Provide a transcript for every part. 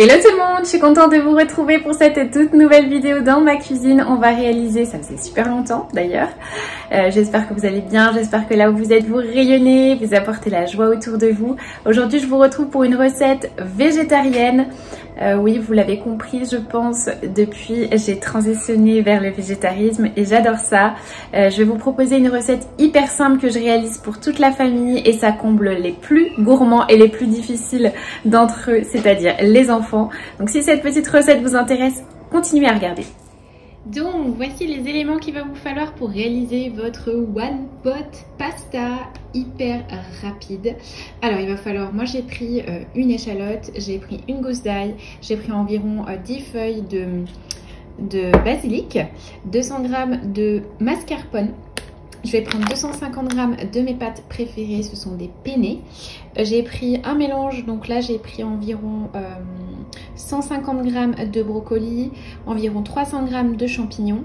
Hello tout le monde, je suis contente de vous retrouver pour cette toute nouvelle vidéo dans ma cuisine. On va réaliser, ça faisait super longtemps d'ailleurs, j'espère que vous allez bien, j'espère que là où vous êtes vous rayonnez, vous apportez la joie autour de vous. Aujourd'hui je vous retrouve pour une recette végétarienne. Oui, vous l'avez compris, je pense, depuis j'ai transitionné vers le végétarisme et j'adore ça. Je vais vous proposer une recette hyper simple que je réalise pour toute la famille et ça comble les plus gourmands et les plus difficiles d'entre eux, c'est-à-dire les enfants. Donc si cette petite recette vous intéresse, continuez à regarder. Donc voici les éléments qu'il va vous falloir pour réaliser votre one pot pasta hyper rapide. Alors il va falloir, moi j'ai pris une échalote, j'ai pris une gousse d'ail, j'ai pris environ 10 feuilles de basilic, 200 g de mascarpone. Je vais prendre 250 g de mes pâtes préférées, ce sont des penne. J'ai pris un mélange, donc là j'ai pris environ 150 g de brocoli, environ 300 g de champignons,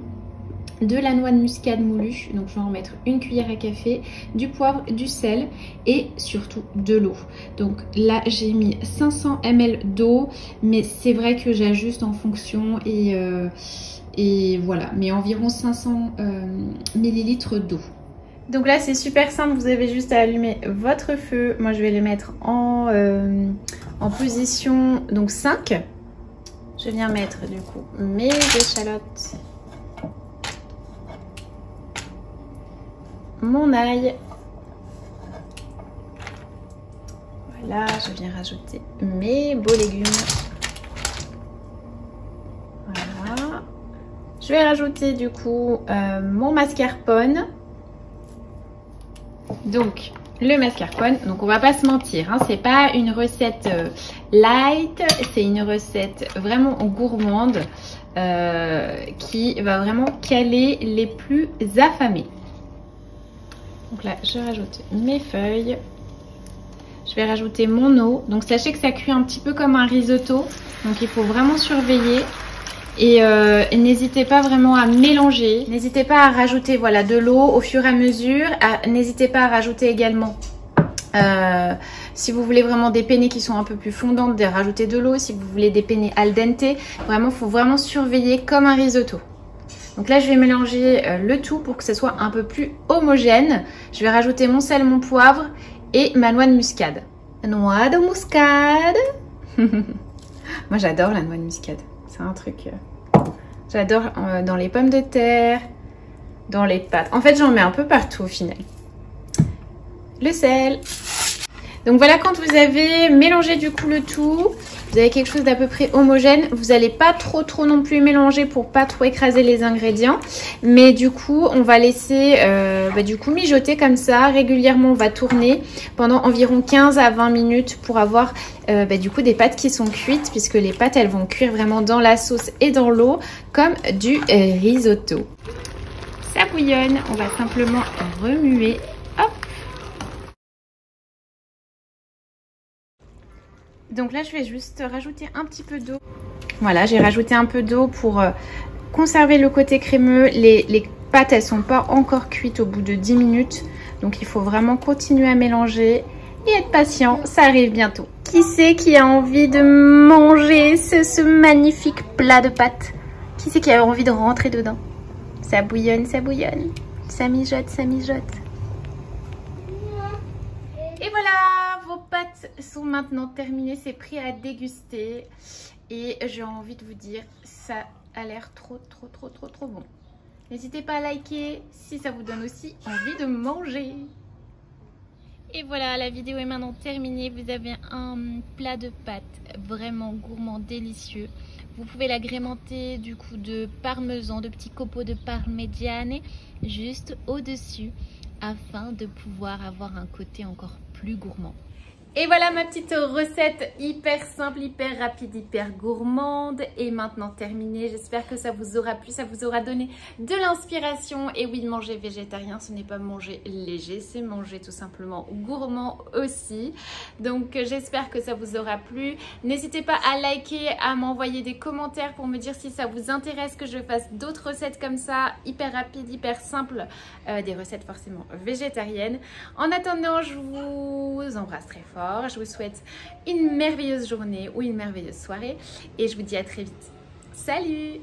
de la noix de muscade moulue, donc je vais en mettre une cuillère à café, du poivre, du sel et surtout de l'eau. Donc là j'ai mis 500 ml d'eau, mais c'est vrai que j'ajuste en fonction et voilà, mais environ 500 ml d'eau. Donc là c'est super simple, vous avez juste à allumer votre feu. Moi je vais les mettre en position donc 5. Je viens mettre du coup mes échalotes, mon ail. Voilà, je viens rajouter mes beaux légumes. Voilà. Je vais rajouter du coup mon mascarpone. Donc le mascarpone, donc on va pas se mentir, hein, c'est pas une recette light, c'est une recette vraiment gourmande qui va vraiment caler les plus affamés. Donc là je rajoute mes feuilles, je vais rajouter mon eau. Donc sachez que ça cuit un petit peu comme un risotto, donc il faut vraiment surveiller. Et n'hésitez pas vraiment à mélanger. N'hésitez pas à rajouter voilà, de l'eau au fur et à mesure. N'hésitez pas à rajouter également, si vous voulez vraiment des penne qui sont un peu plus fondantes, de rajouter de l'eau. Si vous voulez des penne al dente, vraiment, il faut vraiment surveiller comme un risotto. Donc là, je vais mélanger le tout pour que ce soit un peu plus homogène. Je vais rajouter mon sel, mon poivre et ma noix de muscade. Noix de muscade. Moi, j'adore la noix de muscade. C'est un truc, j'adore dans les pommes de terre, dans les pâtes. En fait, j'en mets un peu partout au final. Le sel. Donc voilà, quand vous avez mélangé du coup le tout, vous avez quelque chose d'à peu près homogène. Vous n'allez pas trop non plus mélanger pour pas trop écraser les ingrédients. Mais du coup, on va laisser du coup mijoter comme ça. Régulièrement, on va tourner pendant environ 15 à 20 minutes pour avoir du coup des pâtes qui sont cuites. Puisque les pâtes, elles vont cuire vraiment dans la sauce et dans l'eau comme du risotto. Ça bouillonne, on va simplement remuer. Hop. Donc là, je vais juste rajouter un petit peu d'eau. Voilà, j'ai rajouté un peu d'eau pour conserver le côté crémeux. Les pâtes, elles sont pas encore cuites au bout de 10 minutes. Donc, il faut vraiment continuer à mélanger et être patient. Ça arrive bientôt. Qui c'est qui a envie de manger ce magnifique plat de pâtes? Qui c'est qui a envie de rentrer dedans? Ça bouillonne, ça bouillonne. Ça mijote, ça mijote. Et voilà, vos pâtes sont maintenant terminées, c'est prêt à déguster. Et j'ai envie de vous dire, ça a l'air trop bon. N'hésitez pas à liker si ça vous donne aussi envie de manger. Et voilà, la vidéo est maintenant terminée. Vous avez un plat de pâtes vraiment gourmand, délicieux. Vous pouvez l'agrémenter du coup de parmesan, de petits copeaux de parmigiane juste au-dessus, afin de pouvoir avoir un côté encore plus gourmand. Et voilà ma petite recette hyper simple, hyper rapide, hyper gourmande et maintenant terminée. J'espère que ça vous aura plu, ça vous aura donné de l'inspiration. Et oui, manger végétarien, ce n'est pas manger léger, c'est manger tout simplement gourmand aussi. Donc j'espère que ça vous aura plu. N'hésitez pas à liker, à m'envoyer des commentaires pour me dire si ça vous intéresse que je fasse d'autres recettes comme ça, hyper rapides, hyper simples, des recettes forcément végétariennes. En attendant, je vous embrasse très fort. fort. Je vous souhaite une merveilleuse journée ou une merveilleuse soirée et je vous dis à très vite. Salut!